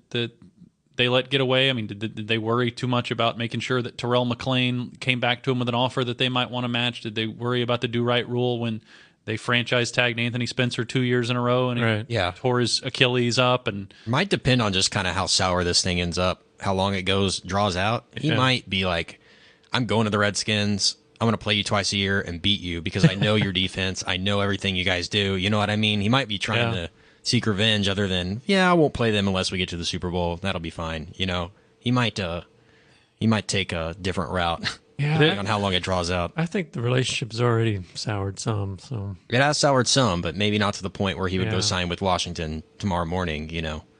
they let get away? I mean, did they worry too much about making sure that Terrell McClain came back to him with an offer that they might want to match? Did they worry about the do-right rule when they franchise tagged Anthony Spencer 2 years in a row and he tore his Achilles up? And might depend on just kind of how sour this thing ends up, how long it draws out. He might be like, I'm going to the Redskins. I'm going to play you twice a year and beat you because I know your defense. I know everything you guys do. You know what I mean? He might be trying to seek revenge other than, I won't play them unless we get to the Super Bowl. That'll be fine. He might take a different route depending on how long it draws out. I think the relationship's already soured some. So it has soured some, but maybe not to the point where he would go sign with Washington tomorrow morning,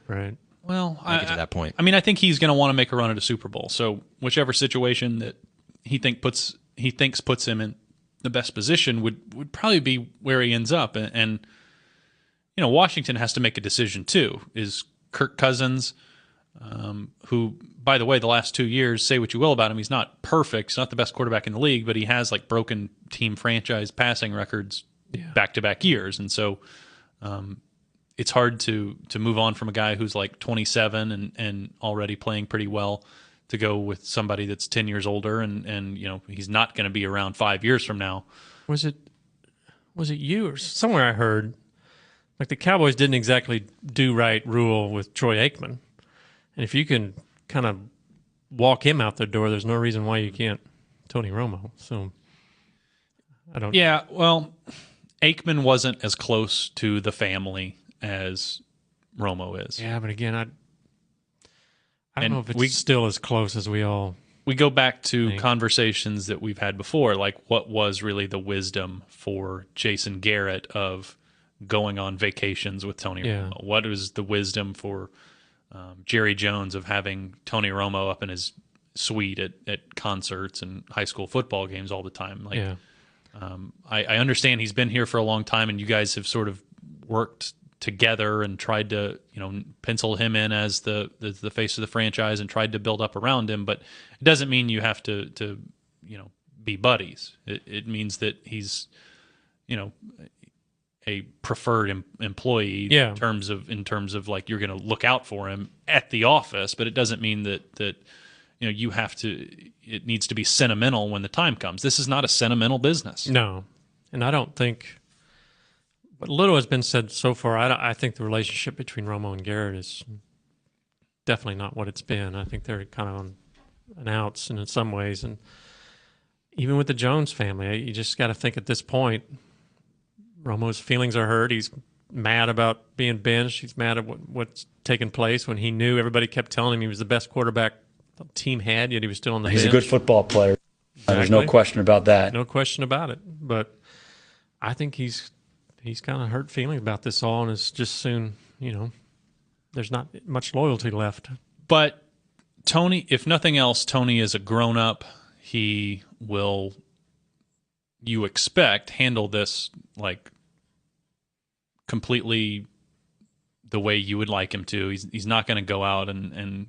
Right. Well, I get to that point. I mean, I think he's going to want to make a run at a Super Bowl. So whichever situation that he thinks puts him in the best position would probably be where he ends up. And Washington has to make a decision too. Is Kirk Cousins, who, by the way, the last 2 years, say what you will about him, he's not perfect. He's not the best quarterback in the league, but he has broken team franchise passing records back-to-back years. And so it's hard to move on from a guy who's 27 and already playing pretty well to go with somebody that's 10 years older and he's not going to be around 5 years from now. Was it you or somewhere I heard the Cowboys didn't exactly do right rule with Troy Aikman. And if you can kind of walk him out the door, there's no reason why you can't Tony Romo. So I don't. Yeah, well, Aikman wasn't as close to the family as Romo is. Yeah, but again, I don't know if it's still as close as we all. We go back to conversations that we've had before, like what was really the wisdom for Jason Garrett of going on vacations with Tony Romo? What was the wisdom for Jerry Jones of having Tony Romo up in his suite at concerts and high school football games all the time? I understand he's been here for a long time, and you guys have sort of worked together and tried to, pencil him in as the face of the franchise and tried to build up around him. But it doesn't mean you have to be buddies. It means that he's, a preferred employee in terms of like you're going to look out for him at the office. But it doesn't mean that you have to. It needs to be sentimental when the time comes. This is not a sentimental business. No, and I don't think. What little has been said so far, I think the relationship between Romo and Garrett is definitely not what it's been. I think they're kind of on an outs and in some ways. And even with the Jones family, you just got to think at this point, Romo's feelings are hurt. He's mad about being benched. He's mad at what's taken place when he knew everybody kept telling him he was the best quarterback the team had, yet he was still on the bench. He's a good football player. Exactly. There's no question about that. No question about it. But I think he's kind of hurt feelings about this all, and it's just soon, there's not much loyalty left. But Tony, if nothing else, Tony is a grown-up. He will, you expect, handle this like completely the way you would like him to. He's not going to go out and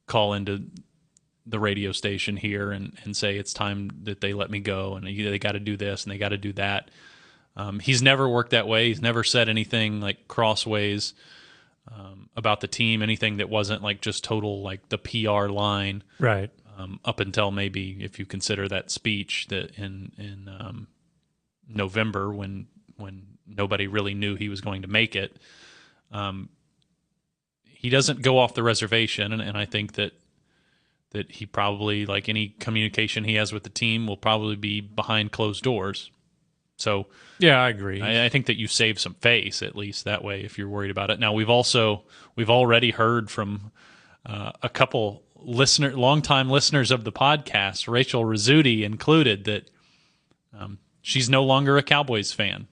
call into the radio station here and say it's time that they let me go and they got to do this and they got to do that. He's never worked that way. He's never said anything like crossways about the team, anything that wasn't like just total like the PR line. Right. Up until maybe if you consider that speech that in November when nobody really knew he was going to make it. He doesn't go off the reservation, and I think that he probably, like any communication he has with the team, will probably be behind closed doors. So yeah, I agree. I think that you save some face at least that way if you're worried about it. Now we've already heard from a couple longtime listeners of the podcast, Rachel Rizzuti included, that she's no longer a Cowboys fan.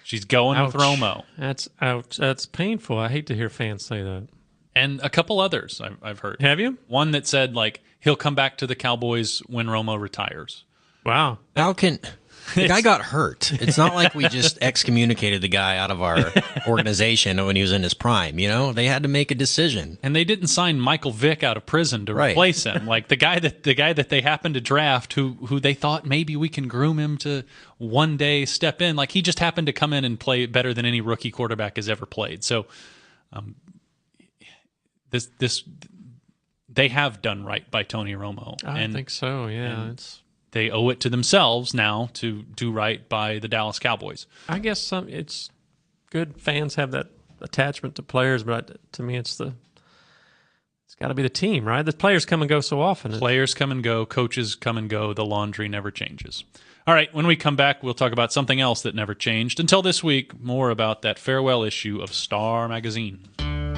She's going with Romo. That's ouch. That's painful. I hate to hear fans say that. And a couple others I've heard. Have you? One that said like he'll come back to the Cowboys when Romo retires. Wow. How can the guy got hurt? It's not like we just excommunicated the guy out of our organization when he was in his prime. They had to make a decision, and they didn't sign Michael Vick out of prison to replace him. Like the guy that they happened to draft, who they thought maybe we can groom him to one day step in. Like he just happened to come in and play better than any rookie quarterback has ever played. So, this they have done right by Tony Romo. I think so. Yeah, they owe it to themselves now to do right by the Dallas Cowboys. I guess it's good fans have that attachment to players, but to me it's got to be the team, right? The players come and go so often. Players come and go, coaches come and go, the laundry never changes. All right, when we come back, we'll talk about something else that never changed. Until this week, more about that farewell issue of Star Magazine.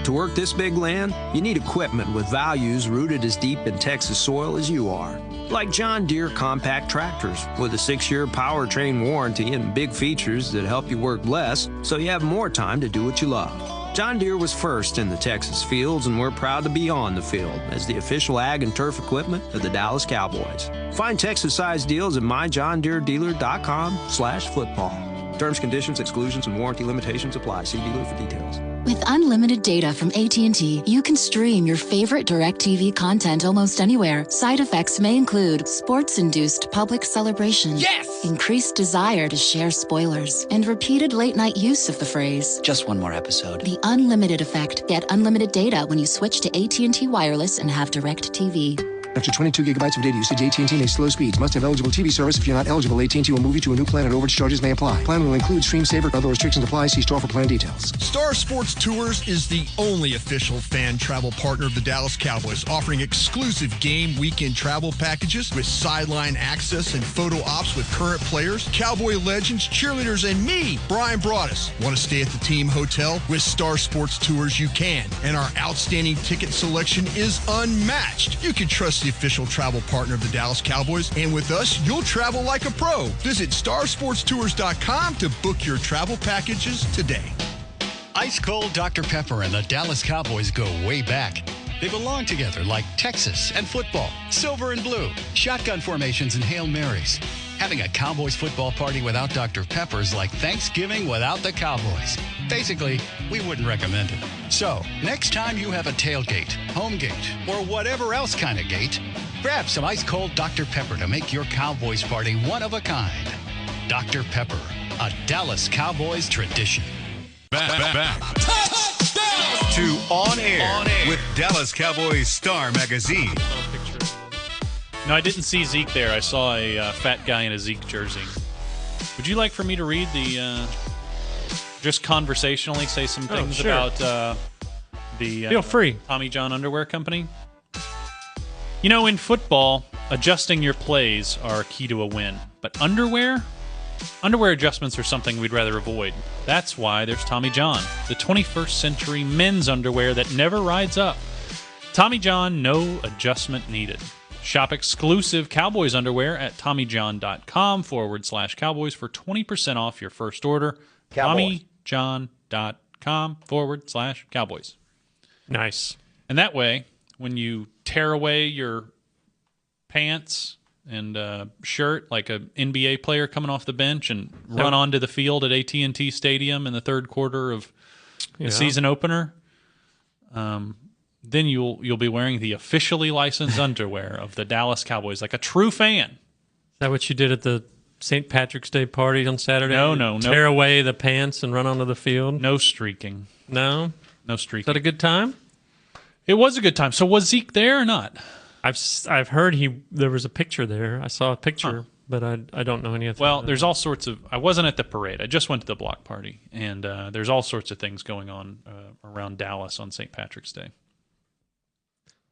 To work this big land, you need equipment with values rooted as deep in Texas soil as you are. Like John Deere compact tractors with a 6-year powertrain warranty and big features that help you work less so you have more time to do what you love. John Deere was first in the Texas fields, and we're proud to be on the field as the official ag and turf equipment of the Dallas Cowboys. Find Texas-sized deals at myjohndeeredealer.com/football. Terms, conditions, exclusions, and warranty limitations apply. See dealer for details. With unlimited data from AT&T, you can stream your favorite DirecTV content almost anywhere. Side effects may include sports-induced public celebration, increased desire to share spoilers, and repeated late-night use of the phrase, just one more episode. The unlimited effect. Get unlimited data when you switch to AT&T Wireless and have DirecTV. After 22 gigabytes of data usage, AT&T may slow speeds. Must have eligible TV service. If you're not eligible, AT&T will move you to a new plan and overage charges may apply. Plan will include Stream Saver. Other restrictions apply. See store for plan details. Star Sports Tours is the only official fan travel partner of the Dallas Cowboys, offering exclusive game weekend travel packages with sideline access and photo ops with current players, Cowboy legends, cheerleaders, and me, Brian Broaddus. Want to stay at the team hotel? With Star Sports Tours, you can. And our outstanding ticket selection is unmatched. You can trust the official travel partner of the Dallas Cowboys, and with us, you'll travel like a pro. Visit starsportstours.com to book your travel packages today. Ice Cold Dr. Pepper and the Dallas Cowboys go way back. They belong together like Texas and football, silver and blue, shotgun formations and Hail Marys. Having a Cowboys football party without Dr. Pepper is like Thanksgiving without the Cowboys. Basically, we wouldn't recommend it. So, next time you have a tailgate, home gate, or whatever else kind of gate, grab some ice cold Dr. Pepper to make your Cowboys party one of a kind. Dr. Pepper, a Dallas Cowboys tradition. Back to On Air with Dallas Cowboys Star Magazine. No, I didn't see Zeke there. I saw a fat guy in a Zeke jersey. Would you like for me to read the, just conversationally say some things about the Feel free. Tommy John Underwear Company? You know, in football, adjusting your plays are key to a win. But underwear adjustments are something we'd rather avoid. That's why there's Tommy John, the 21st century men's underwear that never rides up. Tommy John, no adjustment needed. Shop exclusive Cowboys underwear at TommyJohn.com/Cowboys for 20% off your first order. TommyJohn.com/Cowboys. Nice. And that way, when you tear away your pants and shirt like an NBA player coming off the bench and run onto the field at AT&T Stadium in the third quarter of the season opener, then you'll be wearing the officially licensed underwear of the Dallas Cowboys like a true fan. Is that what you did at the St. Patrick's Day party on Saturday? No. Tear away the pants and run onto the field? No streaking. No streaking. Is that a good time? It was a good time. So was Zeke there or not? I've heard there was a picture there. I saw a picture, but I don't know anything. Well, there's all sorts of. I wasn't at the parade. I just went to the block party, and there's all sorts of things going on around Dallas on St. Patrick's Day.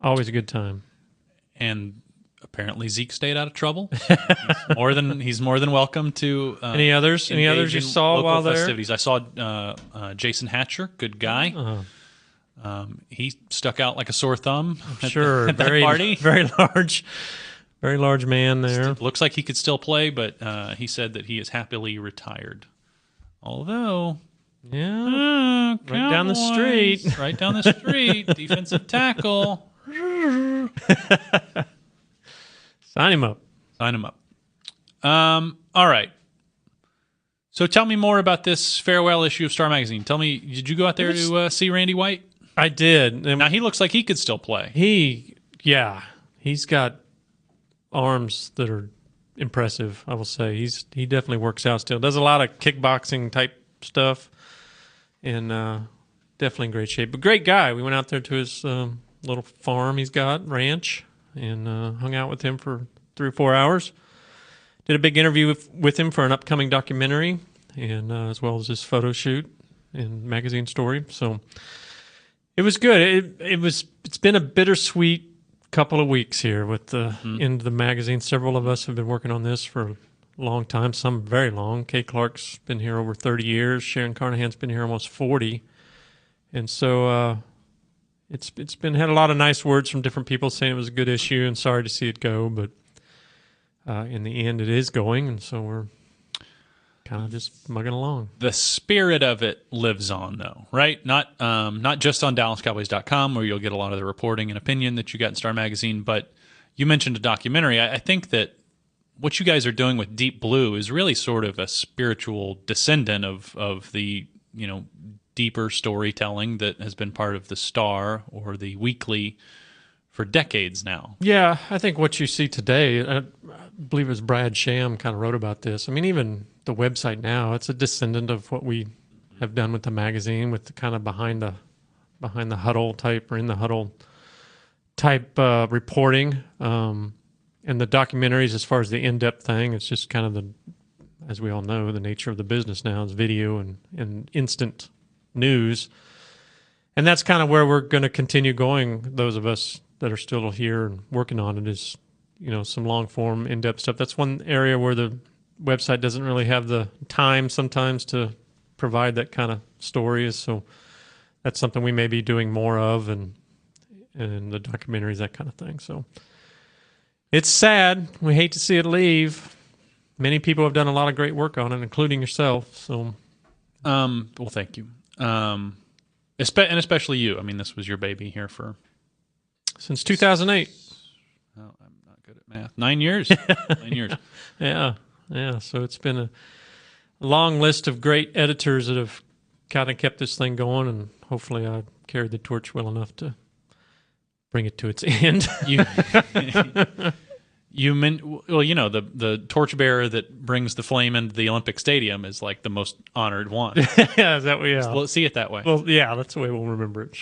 Always a good time. And apparently Zeke stayed out of trouble. He's more than welcome to. Any others? Any others you saw while there? Festivities. I saw Jason Hatcher, good guy. Uh-huh. He stuck out like a sore thumb. At that party. Very large man there. Looks like he could still play, but he said that he is happily retired. Although, right down the street, defensive tackle. Sign him up. All right. So tell me more about this farewell issue of Star Magazine. Tell me, did you go out there to see Randy White? I did. Now he looks like he could still play. He's got arms that are impressive, I will say. He definitely works out still. Does a lot of kickboxing type stuff, and definitely in great shape. But great guy. We went out there to his little farm he's got, ranch, and hung out with him for 3 or 4 hours. Did a big interview with him for an upcoming documentary, and as well as his photo shoot and magazine story. So it was good. It's been a bittersweet couple of weeks here with the end of the magazine. Several of us have been working on this for a long time, some very long. Kay Clark's been here over 30 years. Sharon Carnahan's been here almost 40. And so it's had a lot of nice words from different people saying it was a good issue and sorry to see it go, but in the end it is going, and so we're kind of just mugging along. The spirit of it lives on, though, right? Not just on DallasCowboys.com, where you'll get a lot of the reporting and opinion that you got in Star Magazine, but you mentioned a documentary. I think that what you guys are doing with Deep Blue is really sort of a spiritual descendant of the, deeper storytelling that has been part of the Star or the Weekly for decades now. Yeah, I think what you see today, I believe it was Brad Sham kind of wrote about this. I mean, even the website now, it's a descendant of what we have done with the magazine, with the kind of behind the huddle type or in the huddle type reporting. And the documentaries, as far as the in-depth thing, it's just kind of as we all know, the nature of the business now is video and instant news. And that's kind of where we're going to continue going, those of us that are still here and working on it, is, some long-form, in-depth stuff. That's one area where the website doesn't really have the time sometimes to provide that kind of stories. So that's something we may be doing more of, and the documentaries, that kind of thing. So it's sad. We hate to see it leave. Many people have done a lot of great work on it, including yourself. So, well, thank you. And especially you. I mean, this was your baby here since 2008. Oh, I'm not good at math. 9 years. 9 years. Yeah. So it's been a long list of great editors that have kind of kept this thing going, and hopefully I carried the torch well enough to bring it to its end. The torchbearer that brings the flame into the Olympic Stadium is like the most honored one. Yeah, is that what? Yeah, let's see it that way. Well, yeah, that's the way we'll remember it.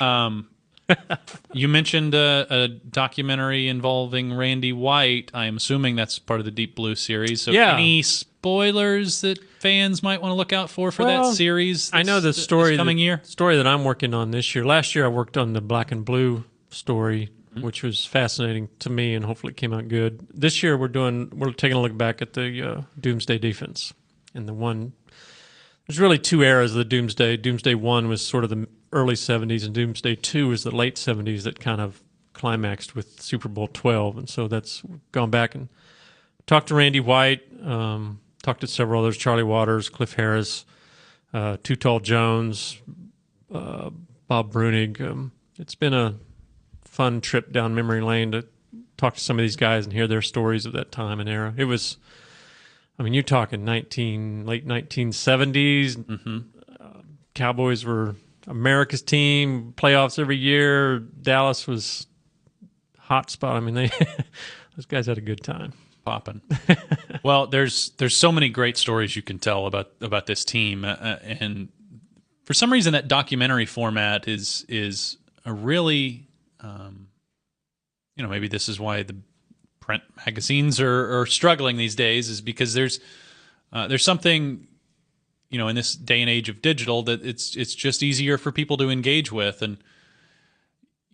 You mentioned a documentary involving Randy White. I'm assuming that's part of the Deep Blue series. So any spoilers that fans might want to look out for that series? I know the story this coming year. Story that I'm working on this year. Last year I worked on the Black and Blue story, which was fascinating to me, and hopefully it came out good. This year we're taking a look back at the Doomsday Defense, and there's really two eras of the Doomsday. Doomsday 1 was sort of the early 70s, and Doomsday 2 was the late 70s that kind of climaxed with Super Bowl 12. And so that's gone back and talked to Randy White, talked to several others, Charlie Waters, Cliff Harris, Too Tall Jones, Bob Brunig. It's been a fun trip down memory lane to talk to some of these guys and hear their stories of that time and era. It was, you're talking late 1970s. Mm-hmm. Cowboys were America's team, playoffs every year. Dallas was hot spot. Those guys had a good time. Popping. Well, there's so many great stories you can tell about this team, and for some reason that documentary format is a really, maybe this is why the print magazines are struggling these days, is because there's something, in this day and age of digital, that it's just easier for people to engage with. And,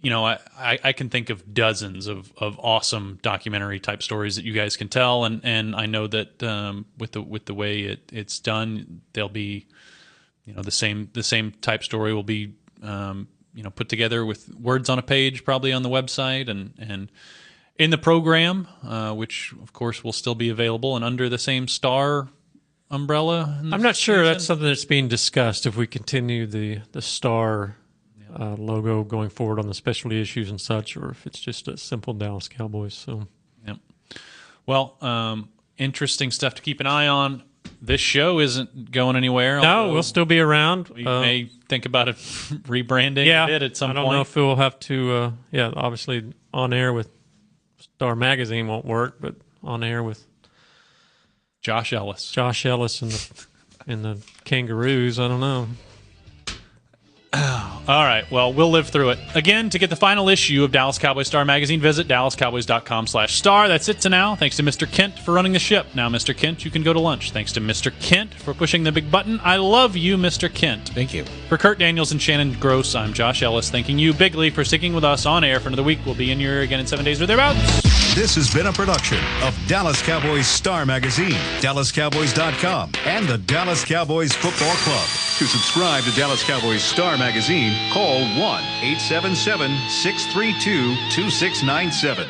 I can think of dozens of awesome documentary type stories that you guys can tell. And I know that with the way it's done, there'll be, the same type story will be, put together with words on a page, probably on the website and in the program, which of course will still be available and under the same Star umbrella. I'm not sure that's something that's being discussed, if we continue the Star logo going forward on the specialty issues and such, or if it's just a simple Dallas Cowboys. So, yep. Well, interesting stuff to keep an eye on. This show isn't going anywhere. No, we'll still be around. We may think about it rebranding a bit at some point. I don't know if we'll have to, obviously on air with Star Magazine won't work, but on air with Josh Ellis and the Kangaroos, I don't know. All right, well, we'll live through it. Again, to get the final issue of Dallas Cowboys Star Magazine, visit DallasCowboys.com/star. That's it to now. Thanks to Mr. Kent for running the ship. Now, Mr. Kent, you can go to lunch. Thanks to Mr. Kent for pushing the big button. I love you, Mr. Kent. Thank you. For Kurt Daniels and Shannon Gross, I'm Josh Ellis, thanking you bigly for sticking with us on air for another week. We'll be in your ear again in 7 days or thereabouts. This has been a production of Dallas Cowboys Star Magazine, DallasCowboys.com, and the Dallas Cowboys Football Club. To subscribe to Dallas Cowboys Star Magazine, call 1-877-632-2697.